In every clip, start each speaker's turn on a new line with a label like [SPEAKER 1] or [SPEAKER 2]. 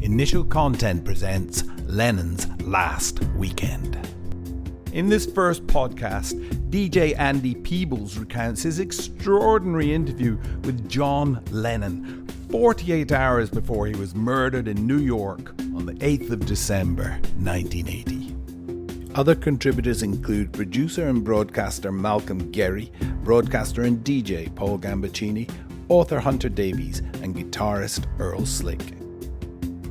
[SPEAKER 1] Initial Content presents Lennon's Last Weekend. In this first podcast, DJ Andy Peebles recounts his extraordinary interview with John Lennon 48 hours before he was murdered in New York on the 8th of December 1980. Other contributors include producer and broadcaster Malcolm Gerry, broadcaster and DJ Paul Gambaccini, author Hunter Davies, and guitarist Earl Slick.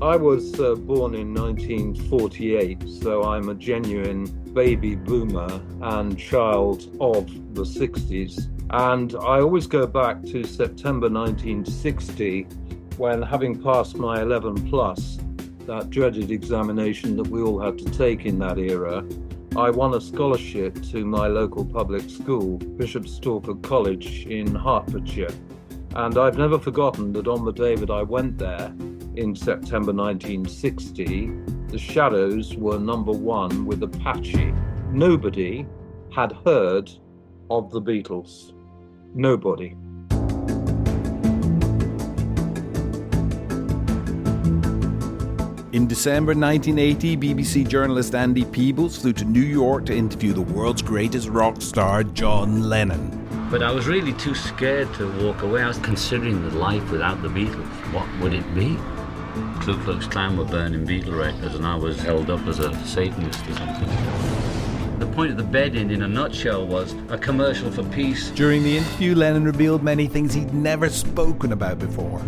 [SPEAKER 2] I was born in 1948, so I'm a genuine baby boomer and child of the 60s. And I always go back to September 1960 when, having passed my 11 plus, that dreaded examination that we all had to take in that era, I won a scholarship to my local public school, Bishop Stortford College in Hertfordshire. And I've never forgotten that on the day that I went there, in September 1960, the Shadows were number one with Apache. Nobody had heard of the Beatles. Nobody.
[SPEAKER 1] In December 1980, BBC journalist Andy Peebles flew to New York to interview the world's greatest rock star, John Lennon.
[SPEAKER 3] But I was really too scared to walk away. I was considering the life without the Beatles. What would it be? Ku Klux Klan were burning Beatle records and I was held up as a Satanist or something. The point of the bed-in a nutshell, was a commercial for peace.
[SPEAKER 1] During the interview, Lennon revealed many things he'd never spoken about before.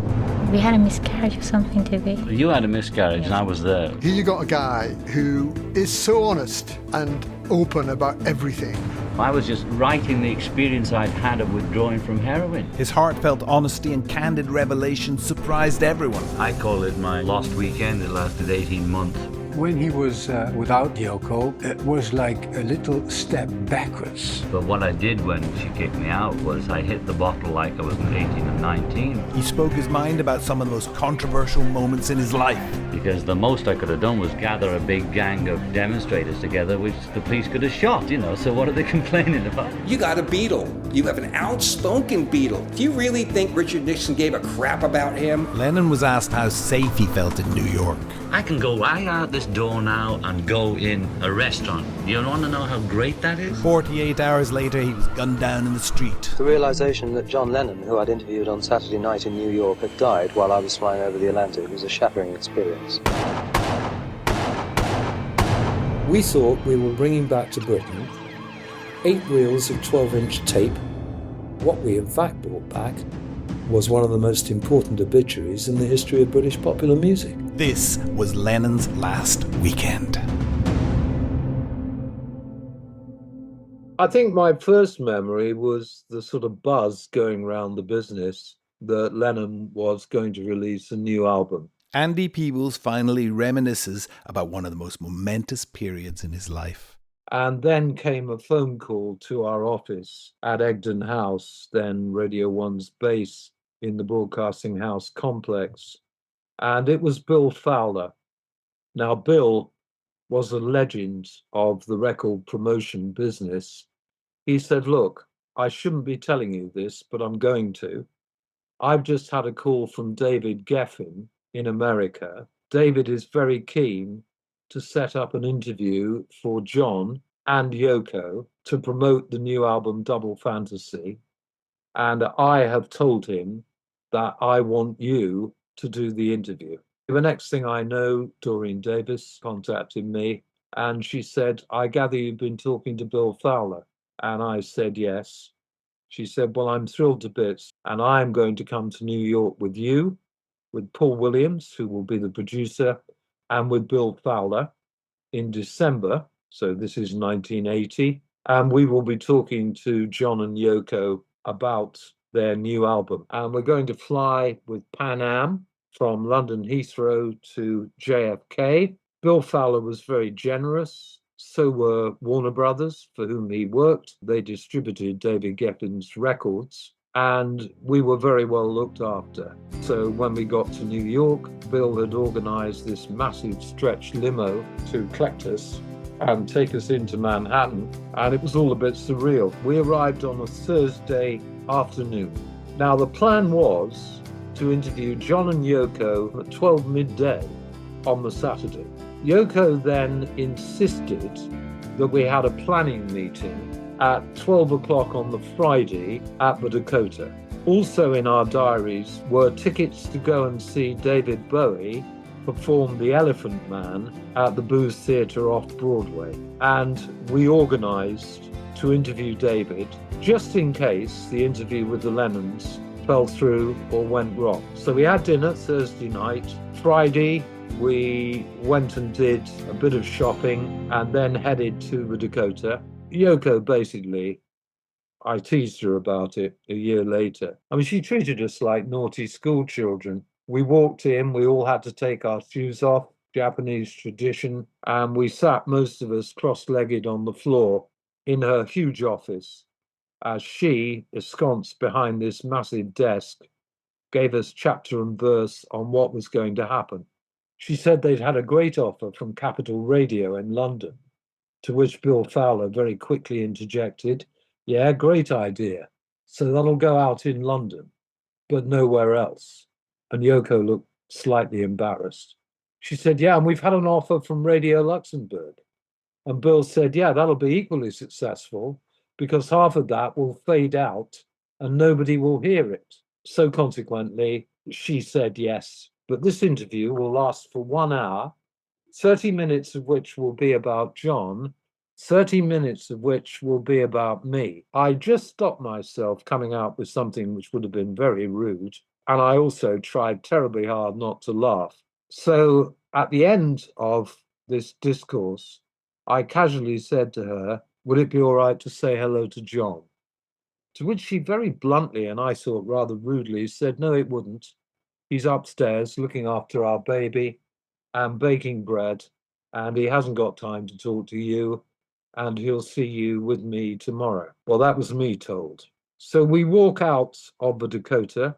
[SPEAKER 4] We had a miscarriage or something, did we?
[SPEAKER 3] You had a miscarriage and I was there.
[SPEAKER 5] Here you got a guy who is so honest and open about everything.
[SPEAKER 3] I was just writing the experience I'd had of withdrawing from heroin.
[SPEAKER 1] His heartfelt honesty and candid revelations surprised everyone.
[SPEAKER 3] I call it my lost weekend. It lasted 18 months.
[SPEAKER 6] When he was without Yoko, it was like a little step backwards.
[SPEAKER 3] But what I did when she kicked me out was I hit the bottle like I was 18 and 19.
[SPEAKER 1] He spoke his mind about some of the most controversial moments in his life.
[SPEAKER 3] Because the most I could have done was gather a big gang of demonstrators together, which the police could have shot, so what are they complaining about?
[SPEAKER 7] You got a Beatle. You have an outspoken Beatle. Do you really think Richard Nixon gave a crap about him?
[SPEAKER 1] Lennon was asked how safe he felt in New York.
[SPEAKER 3] I can go right out this door now and go in a restaurant. You want to know how great that is?
[SPEAKER 1] 48 hours later, he was gunned down in the street.
[SPEAKER 8] The realization that John Lennon, who I'd interviewed on Saturday night in New York, had died while I was flying over the Atlantic was a shattering experience.
[SPEAKER 9] We thought we were bringing back to Britain 8 reels of 12-inch tape. What we in fact brought back was one of the most important obituaries in the history of British popular music.
[SPEAKER 1] This was Lennon's last weekend.
[SPEAKER 2] I think my first memory was the sort of buzz going around the business that Lennon was going to release a new album.
[SPEAKER 1] Andy Peebles finally reminisces about one of the most momentous periods in his life.
[SPEAKER 2] And then came a phone call to our office at Egdon House, then Radio 1's base in the Broadcasting House complex. And it was Bill Fowler. Now, Bill was a legend of the record promotion business. He said, look, I shouldn't be telling you this, but I'm going to. I've just had a call from David Geffen in America. David is very keen to set up an interview for John and Yoko to promote the new album Double Fantasy. And I have told him that I want you to do the interview. The next thing I know, Doreen Davis contacted me and she said, I gather you've been talking to Bill Fowler. And I said, yes. She said, well, I'm thrilled to bits and I'm going to come to New York with you, with Paul Williams, who will be the producer, and with Bill Fowler in December. So this is 1980. And we will be talking to John and Yoko about their new album. And we're going to fly with Pan Am from London Heathrow to JFK. Bill Fowler was very generous. So were Warner Brothers, for whom he worked. They distributed David Geffen's records. And we were very well looked after. So when we got to New York, Bill had organized this massive stretch limo to collect us and take us into Manhattan. And it was all a bit surreal. We arrived on a Thursday afternoon. Now, the plan was to interview John and Yoko at 12 midday on the Saturday. Yoko then insisted that we had a planning meeting at 12 o'clock on the Friday at the Dakota. Also in our diaries were tickets to go and see David Bowie perform The Elephant Man at the Booth Theatre off Broadway. And we organised to interview David, just in case the interview with the Lennons fell through or went wrong. So we had dinner Thursday night. Friday, we went and did a bit of shopping and then headed to the Dakota. Yoko basically, I teased her about it a year later. I mean, she treated us like naughty school children. We walked in, we all had to take our shoes off, Japanese tradition, and we sat, most of us, cross-legged on the floor in her huge office as she, ensconced behind this massive desk, gave us chapter and verse on what was going to happen. She said they'd had a great offer from Capital Radio in London, to which Bill Fowler very quickly interjected, "Yeah, great idea. So that'll go out in London, but nowhere else." And Yoko looked slightly embarrassed. She said, "Yeah, and we've had an offer from Radio Luxembourg." And Bill said, "Yeah, that'll be equally successful because half of that will fade out and nobody will hear it." So consequently, she said yes. But this interview will last for 1 hour, 30 minutes of which will be about John, 30 minutes of which will be about me. I just stopped myself coming out with something which would have been very rude. And I also tried terribly hard not to laugh. So at the end of this discourse, I casually said to her, "Would it be all right to say hello to John?" To which she very bluntly, and I thought rather rudely, said, "No, it wouldn't. He's upstairs looking after our baby and baking bread, and he hasn't got time to talk to you, and he'll see you with me tomorrow." Well, that was me told. So we walk out of the Dakota,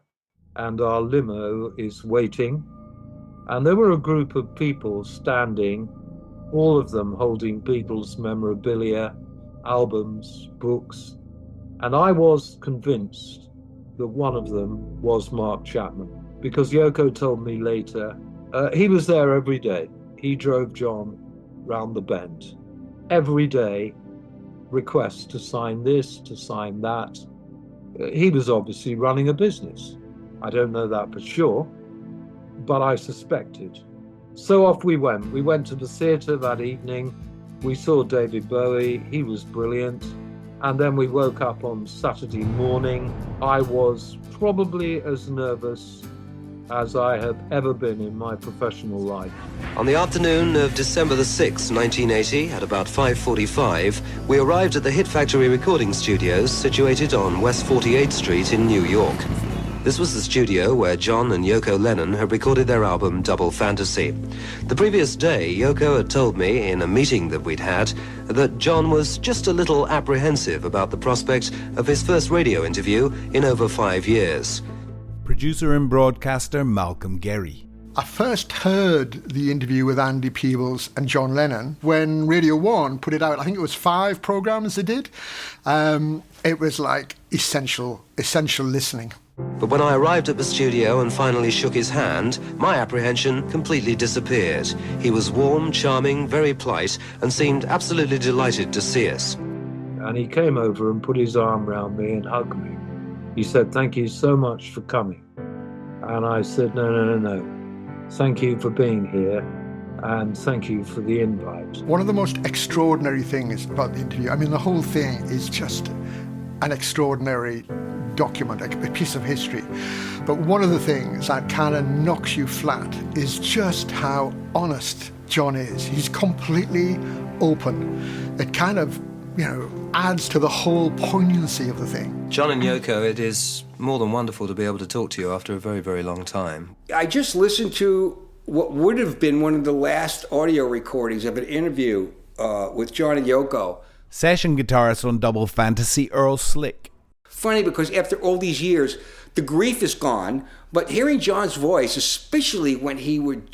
[SPEAKER 2] and our limo is waiting, and there were a group of people standing, all of them holding Beatles memorabilia, albums, books, and I was convinced that one of them was Mark Chapman, because Yoko told me later, he was there every day. He drove John round the bend. Every day, requests to sign this, to sign that. He was obviously running a business. I don't know that for sure, but I suspected. So off we went. We went to the theatre that evening. We saw David Bowie. He was brilliant. And then we woke up on Saturday morning. I was probably as nervous as I have ever been in my professional life.
[SPEAKER 8] On the afternoon of December the 6th, 1980, at about 5:45, we arrived at the Hit Factory recording studios situated on West 48th Street in New York. This was the studio where John and Yoko Lennon had recorded their album Double Fantasy. The previous day, Yoko had told me in a meeting that we'd had that John was just a little apprehensive about the prospect of his first radio interview in over 5 years.
[SPEAKER 1] Producer and broadcaster Malcolm Gerry.
[SPEAKER 5] I first heard the interview with Andy Peebles and John Lennon when Radio 1 put it out. I think it was 5 programmes they did. It was like essential listening.
[SPEAKER 8] But when I arrived at the studio and finally shook his hand, my apprehension completely disappeared. He was warm, charming, very polite, and seemed absolutely delighted to see us.
[SPEAKER 2] And he came over and put his arm around me and hugged me. He said, "Thank you so much for coming." And I said, No. Thank you for being here, and thank you for the invite.
[SPEAKER 5] One of the most extraordinary things about the interview, I mean, the whole thing is just an extraordinary document, a piece of history. But one of the things that kind of knocks you flat is just how honest John is. He's completely open. It kind of, adds to the whole poignancy of the thing.
[SPEAKER 8] John and Yoko, it is more than wonderful to be able to talk to you after a very, very long time.
[SPEAKER 7] I just listened to what would have been one of the last audio recordings of an interview with John and Yoko.
[SPEAKER 1] Session guitarist on Double Fantasy, Earl Slick.
[SPEAKER 7] Funny because after all these years, the grief is gone, but hearing John's voice, especially when he would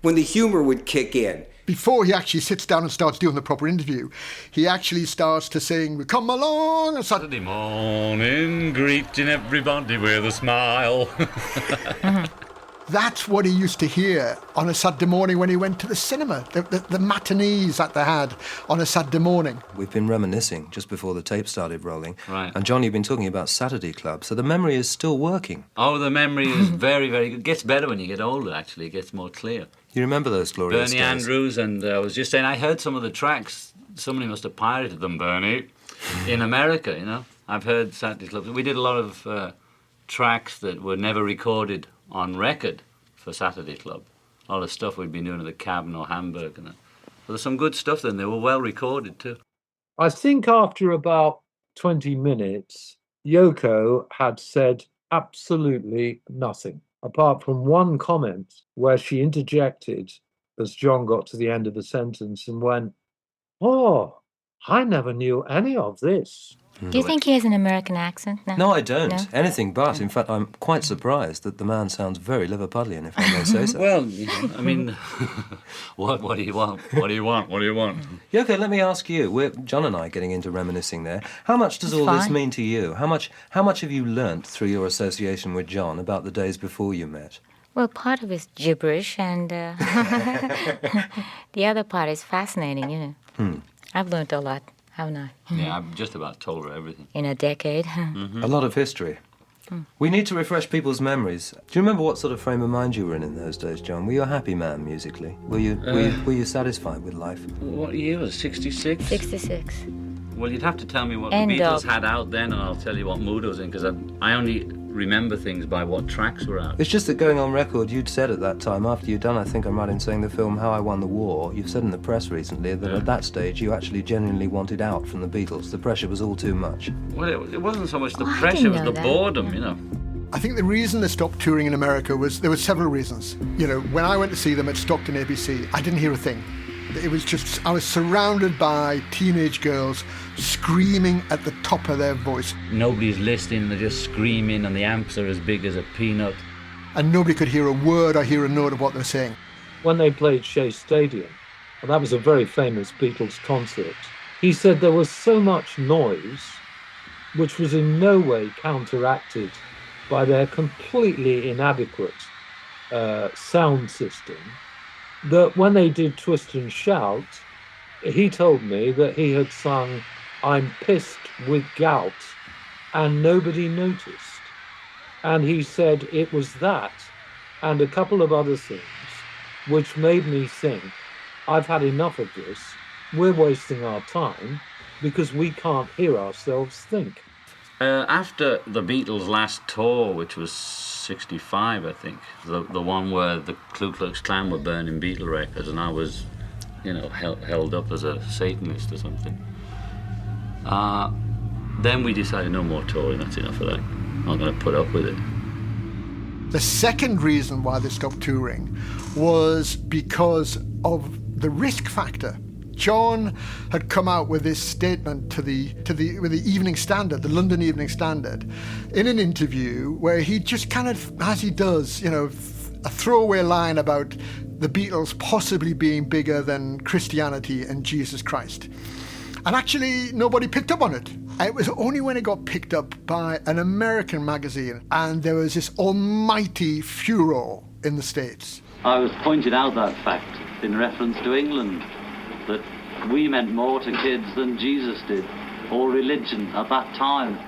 [SPEAKER 7] when the humor would kick in.
[SPEAKER 5] Before he actually sits down and starts doing the proper interview, he actually starts to sing, "Come along," and
[SPEAKER 3] Saturday morning, greeting everybody with a smile.
[SPEAKER 5] That's what he used to hear on a Saturday morning when he went to the cinema, the matinees that they had on a Saturday morning.
[SPEAKER 8] We've been reminiscing just before the tape started rolling.
[SPEAKER 3] Right.
[SPEAKER 8] And John, you've been talking about Saturday Club, so the memory is still working.
[SPEAKER 3] Oh, the memory is very, very good. It gets better when you get older, actually. It gets more clear.
[SPEAKER 8] You remember those glorious
[SPEAKER 3] Bernie
[SPEAKER 8] days?
[SPEAKER 3] Andrews, and I was just saying, I heard some of the tracks. Somebody must have pirated them, Bernie, in America, you know. I've heard Saturday Club. We did a lot of tracks that were never recorded on record for Saturday Club. All the stuff we'd been doing at the Cabin or Hamburg and that. But there's some good stuff then. They were well recorded too.
[SPEAKER 2] I think after about 20 minutes, Yoko had said absolutely nothing, apart from one comment where she interjected as John got to the end of the sentence and went, "Oh, I never knew any of this."
[SPEAKER 4] Do you think he has an American accent?
[SPEAKER 8] No, I don't.
[SPEAKER 4] No?
[SPEAKER 8] Anything but. In fact, I'm quite surprised that the man sounds very Liverpudlian, if I may say so.
[SPEAKER 3] Well, you know, I mean, what do you want? What do you want? What do you want?
[SPEAKER 8] Yoko, let me ask you. We're John and I getting into reminiscing there. How much does all this mean to you? How much have you learnt through your association with John about the days before you met?
[SPEAKER 4] Well, part of it's gibberish, and the other part is fascinating, you know. I've learned a lot, haven't I?
[SPEAKER 3] Yeah, I've just about told her everything.
[SPEAKER 4] In a decade.
[SPEAKER 8] A lot of history. We need to refresh people's memories. Do you remember what sort of frame of mind you were in those days, John? Were you a happy man musically? Were you satisfied with life?
[SPEAKER 3] What year was it? 66?
[SPEAKER 4] 66.
[SPEAKER 3] Well, you'd have to tell me what
[SPEAKER 4] End
[SPEAKER 3] the Beatles
[SPEAKER 4] of.
[SPEAKER 3] had out then, and I'll tell you what mood I was in, because I only remember things by what tracks were out.
[SPEAKER 8] It's just that going on record, you'd said at that time, after you'd done, I think I'm right in saying, the film How I Won the War, you've said in the press recently that at that stage you actually genuinely wanted out from the Beatles. The pressure was all too much.
[SPEAKER 3] Well, it wasn't so much the
[SPEAKER 4] I
[SPEAKER 3] pressure, it
[SPEAKER 4] didn't
[SPEAKER 3] was
[SPEAKER 4] know
[SPEAKER 3] the
[SPEAKER 4] that.
[SPEAKER 3] boredom, you know.
[SPEAKER 5] I think the reason they stopped touring in America was, there were several reasons. You know, when I went to see them at Stockton ABC, I didn't hear a thing. It was just, I was surrounded by teenage girls screaming at the top of their voice.
[SPEAKER 3] Nobody's listening, they're just screaming, and the amps are as big as a peanut.
[SPEAKER 5] And nobody could hear a word or hear a note of what they were saying.
[SPEAKER 2] When they played Shea Stadium, and that was a very famous Beatles concert, he said there was so much noise which was in no way counteracted by their completely inadequate sound system, that when they did Twist and Shout, he told me that he had sung "I'm Pissed with Gout" and nobody noticed. And he said it was that and a couple of other things which made me think, I've had enough of this, we're wasting our time because we can't hear ourselves think.
[SPEAKER 3] After the Beatles' last tour, which was 65, I think, the one where the Ku Klux Klan were burning Beatle records, and I was, you know, held up as a Satanist or something. Then we decided no more touring, that's enough of that. I'm not going to put up with it.
[SPEAKER 5] The second reason why they stopped touring was because of the risk factor. John had come out with this statement with the Evening Standard, the London Evening Standard, in an interview where he just kind of, as he does, you know, a throwaway line about the Beatles possibly being bigger than Christianity and Jesus Christ. And actually, nobody picked up on it. It was only when it got picked up by an American magazine and there was this almighty furor in the States.
[SPEAKER 10] I was pointed out that fact in reference to England, that we meant more to kids than Jesus did, or religion at that time.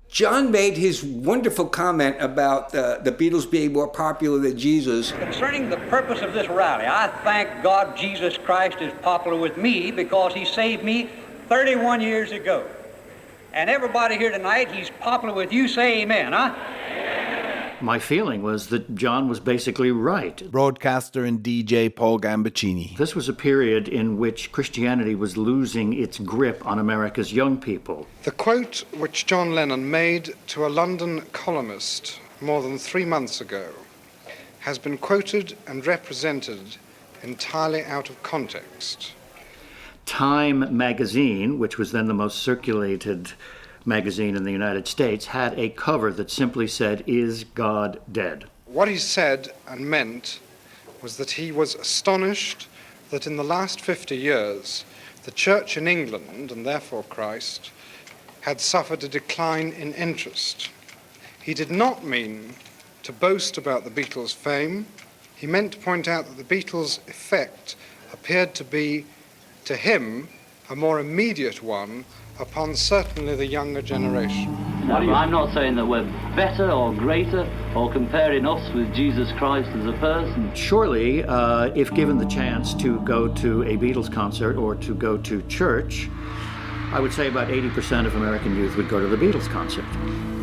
[SPEAKER 7] John made his wonderful comment about the Beatles being more popular than Jesus.
[SPEAKER 11] Concerning the purpose of this rally, I thank God Jesus Christ is popular with me because he saved me 31 years ago. And everybody here tonight, he's popular with you. Say amen, huh?
[SPEAKER 12] My feeling was that John was basically right.
[SPEAKER 1] Broadcaster and DJ Paul Gambaccini.
[SPEAKER 12] This was a period in which Christianity was losing its grip on America's young people.
[SPEAKER 13] The quote which John Lennon made to a London columnist more than 3 months ago has been quoted and represented entirely out of context.
[SPEAKER 12] Time magazine, which was then the most circulated magazine in the United States, had a cover that simply said, "Is God dead?"
[SPEAKER 13] What he said and meant was that he was astonished that in the last 50 years, the Church in England, and therefore Christ, had suffered a decline in interest. He did not mean to boast about the Beatles' fame. He meant to point out that the Beatles' effect appeared to be, to him, a more immediate one upon certainly the younger generation.
[SPEAKER 10] No, I'm not saying that we're better or greater or comparing us with Jesus Christ as a person.
[SPEAKER 12] Surely, if given the chance to go to a Beatles concert or to go to church, I would say about 80% of American youth would go to the Beatles concert.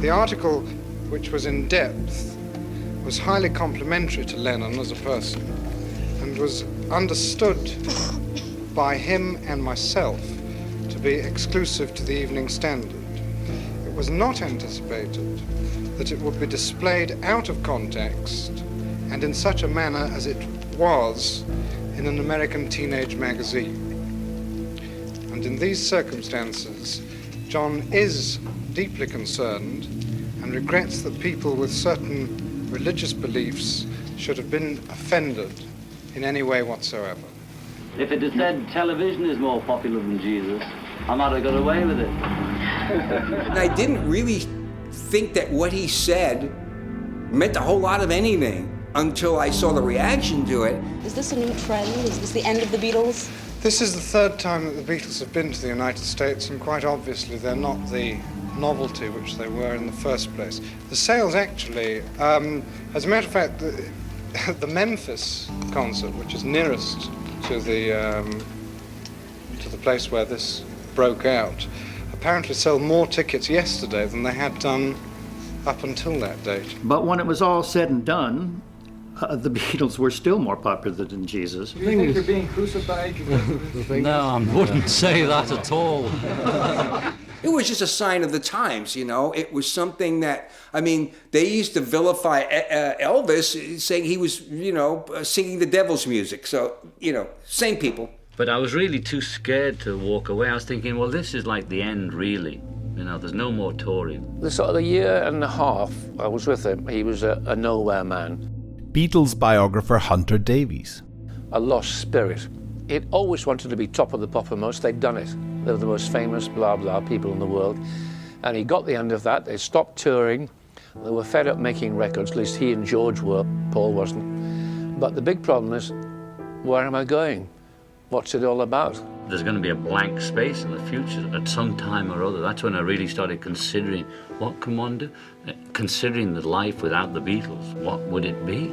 [SPEAKER 13] The article, which was in depth, was highly complimentary to Lennon as a person and was understood by him and myself to be exclusive to the Evening Standard. It was not anticipated that it would be displayed out of context and in such a manner as it was in an American teenage magazine. And in these circumstances, John is deeply concerned and regrets that people with certain religious beliefs should have been offended in any way whatsoever.
[SPEAKER 10] If it had said television is more popular than Jesus, I might have got away with it.
[SPEAKER 7] And I didn't really think that what he said meant a whole lot of anything until I saw the reaction to it.
[SPEAKER 14] Is this a new trend? Is this the end of the Beatles?
[SPEAKER 13] This is the third time that the Beatles have been to the United States, and quite obviously they're not the novelty which they were in the first place. The sales actually, as a matter of fact, the Memphis concert, which is nearest to the place where this broke out, apparently sold more tickets yesterday than they had done up until that date.
[SPEAKER 12] But when it was all said and done, the Beatles were still more popular than Jesus.
[SPEAKER 2] You think you're being crucified?
[SPEAKER 3] No, I wouldn't say that at all.
[SPEAKER 7] It was just a sign of the times, you know. It was something that, I mean, they used to vilify Elvis, saying he was, you know, singing the devil's music. So, you know, same people.
[SPEAKER 3] But I was really too scared to walk away. I was thinking, well, this is like the end, really. You know, there's no more touring.
[SPEAKER 15] The sort of the year and a half I was with him, he was a nowhere man.
[SPEAKER 1] Beatles biographer Hunter Davies.
[SPEAKER 15] A lost spirit. He'd always wanted to be top of the poppermost. They'd done it. They were the most famous, blah, blah, people in the world. And he got the end of that. They stopped touring. They were fed up making records. At least he and George were. Paul wasn't. But the big problem is, where am I going? What's it all about?
[SPEAKER 3] There's going to be a blank space in the future at some time or other. That's when I really started considering, what can one do? Considering the life without the Beatles, what would it be?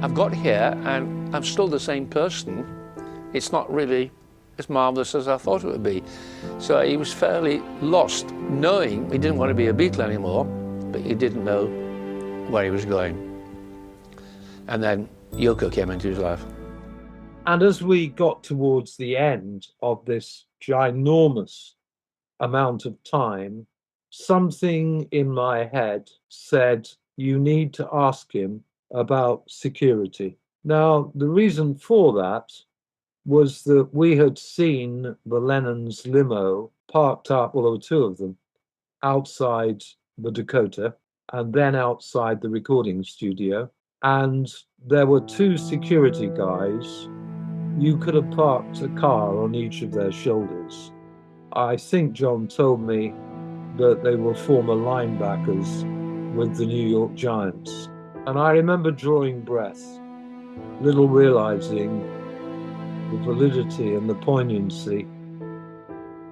[SPEAKER 15] I've got here and I'm still the same person. It's not really as marvellous as I thought it would be. So he was fairly lost, knowing he didn't want to be a Beatle anymore, but he didn't know where he was going. And then Yoko came into his life.
[SPEAKER 2] And as we got towards the end of this ginormous amount of time, something in my head said, you need to ask him about security. Now, the reason for that was that we had seen the Lennon's limo parked up, well, there were two of them, outside the Dakota and then outside the recording studio. And there were two security guys. You could have parked a car on each of their shoulders. I think John told me that they were former linebackers with the New York Giants. And I remember drawing breath, little realizing the validity and the poignancy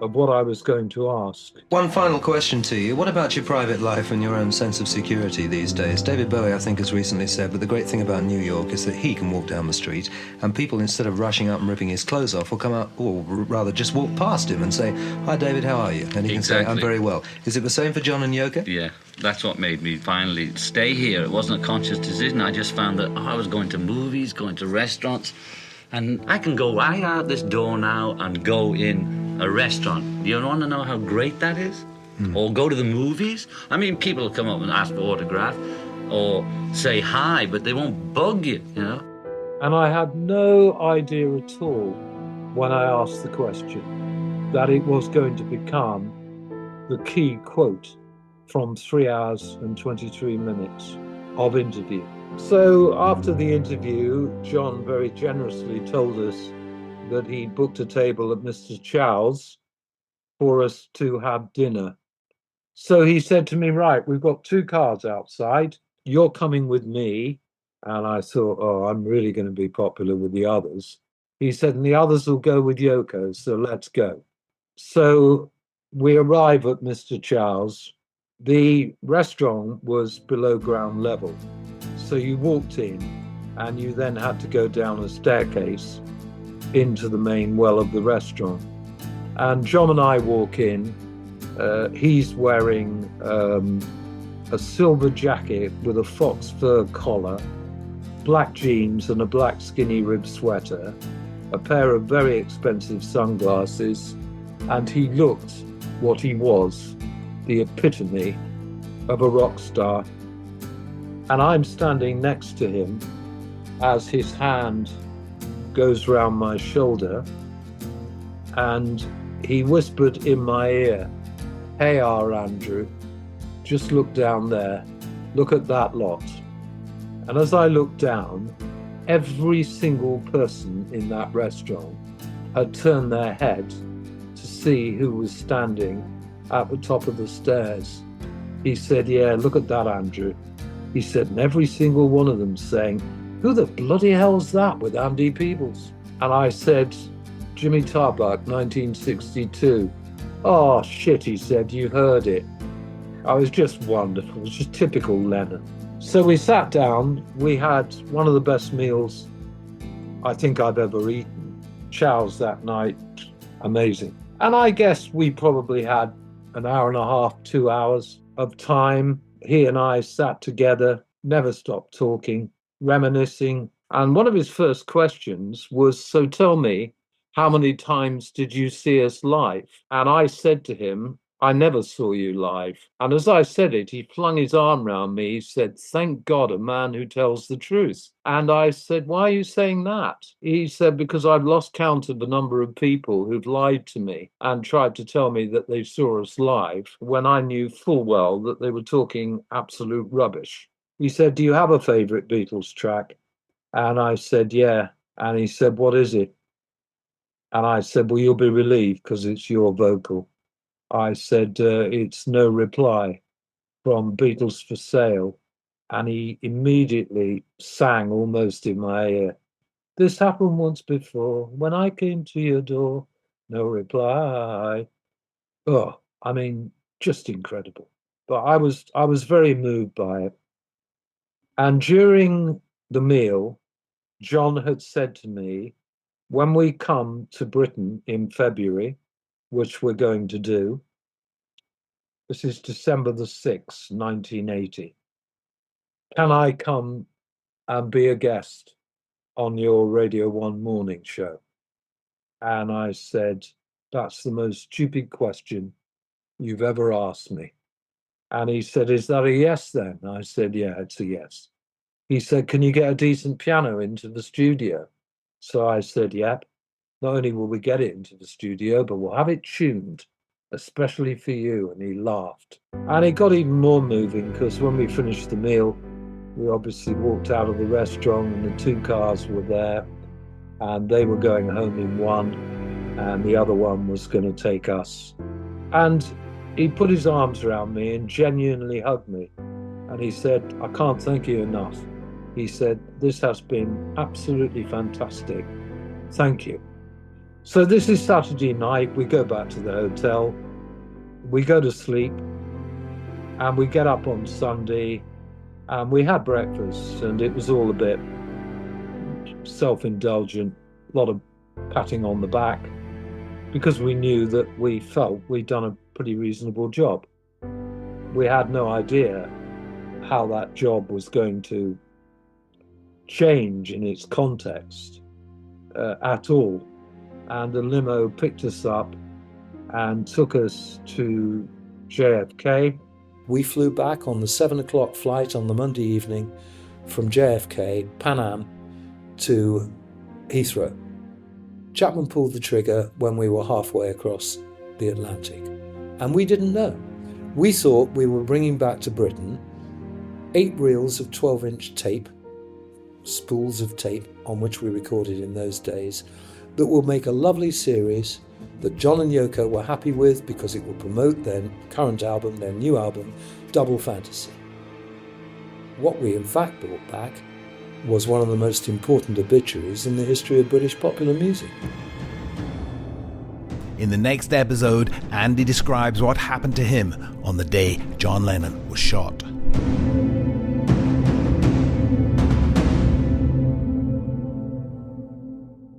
[SPEAKER 2] of what I was going to ask.
[SPEAKER 8] One final question to you. What about your private life and your own sense of security these days? David Bowie, I think, has recently said, but the great thing about New York is that he can walk down the street and people, instead of rushing up and ripping his clothes off, will come up, or rather just walk past him and say, hi, David, how are you? And he can say, I'm very well. Is it the same for John and Yoko?
[SPEAKER 3] Yeah, that's what made me finally stay here. It wasn't a conscious decision. I just found that I was going to movies, going to restaurants, and I can go right out this door now and go in a restaurant. Do you want to know how great that is? Or go to the movies? I mean, people will come up and ask for autograph or say hi, but they won't bug you, you know?
[SPEAKER 2] And I had no idea at all when I asked the question that it was going to become the key quote from 3 hours and 23 minutes of interview. So after the interview, John very generously told us that he booked a table at Mr. Chow's for us to have dinner. So he said to me, right, we've got two cars outside. "You're coming with me." And I thought, oh, I'm really going to be popular with the others. He said, and the others will go with Yoko, so let's go. So we arrive at Mr. Chow's. The restaurant was below ground level. So you walked in and you then had to go down a staircase into the main well of the restaurant. And John and I walk in. He's wearing a silver jacket with a fox fur collar, black jeans and a black skinny rib sweater, a pair of very expensive sunglasses, and he looked what he was, the epitome of a rock star. And I'm standing next to him as his hand goes round my shoulder, and he whispered in my ear, "Hey, Andrew, just look down there, look at that lot." And as I looked down, every single person in that restaurant had turned their head to see who was standing at the top of the stairs. He said, "Yeah, look at that, Andrew." He said, and every single one of them saying, "Who the bloody hell's that with Andy Peebles?" And I said, "Jimmy Tarbuck, 1962. "Oh, shit," he said, "you heard it." I was just wonderful. It was just typical Lennon. So we sat down. We had one of the best meals I think I've ever eaten. Chow's that night, amazing. And I guess we probably had an hour and a half, 2 hours of time. He and I sat together, never stopped talking, reminiscing. And one of his first questions was, "So tell me, how many times did you see us live?" And I said to him, "I never saw you live." And as I said it, he flung his arm round me. He said, "Thank God, a man who tells the truth." And I said, "Why are you saying that?" He said, "Because I've lost count of the number of people who've lied to me and tried to tell me that they saw us live when I knew full well that they were talking absolute rubbish." He said, "Do you have a favourite Beatles track?" And I said, "Yeah." And he said, "What is it?" And I said, "Well, you'll be relieved because it's your vocal." I said, "It's No Reply from Beatles for Sale." And he immediately sang almost in my ear, "This happened once before when I came to your door, no reply." Oh, I mean, just incredible. But I was very moved by it. And during the meal, John had said to me, when we come to Britain in February, which we're going to do, this is December the 6th, 1980. "Can I come and be a guest on your Radio 1 morning show?" And I said, "That's the most stupid question you've ever asked me." And he said, "Is that a yes then?" I said, "Yeah, it's a yes." He said, "Can you get a decent piano into the studio?" So I said, "Yep. Not only will we get it into the studio, but we'll have it tuned, especially for you." And he laughed. And it got even more moving because when we finished the meal, we obviously walked out of the restaurant and the two cars were there and they were going home in one and the other one was going to take us. And he put his arms around me and genuinely hugged me. And he said, "I can't thank you enough." He said, "This has been absolutely fantastic. Thank you." So this is Saturday night. We go back to the hotel. We go to sleep. And we get up on Sunday. And we had breakfast. And it was all a bit self-indulgent. A lot of patting on the back. Because we knew that we felt we'd done a pretty reasonable job. We had no idea how that job was going to change in its context at all. And the limo picked us up and took us to JFK. We flew back on the 7 o'clock flight on the Monday evening from JFK, Pan Am, to Heathrow. Chapman pulled the trigger when we were halfway across the Atlantic. And we didn't know. We thought we were bringing back to Britain 8 reels of 12-inch tape, spools of tape on which we recorded in those days, that will make a lovely series that John and Yoko were happy with because it will promote their current album, their new album, Double Fantasy.
[SPEAKER 9] What we in fact brought back was one of the most important obituaries in the history of British popular music.
[SPEAKER 1] In the next episode, Andy describes what happened to him on the day John Lennon was shot.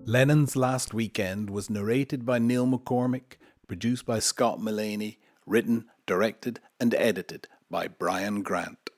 [SPEAKER 1] Lennon's Last Weekend was narrated by Neil McCormick, produced by Scott Mullaney, written, directed and edited by Brian Grant.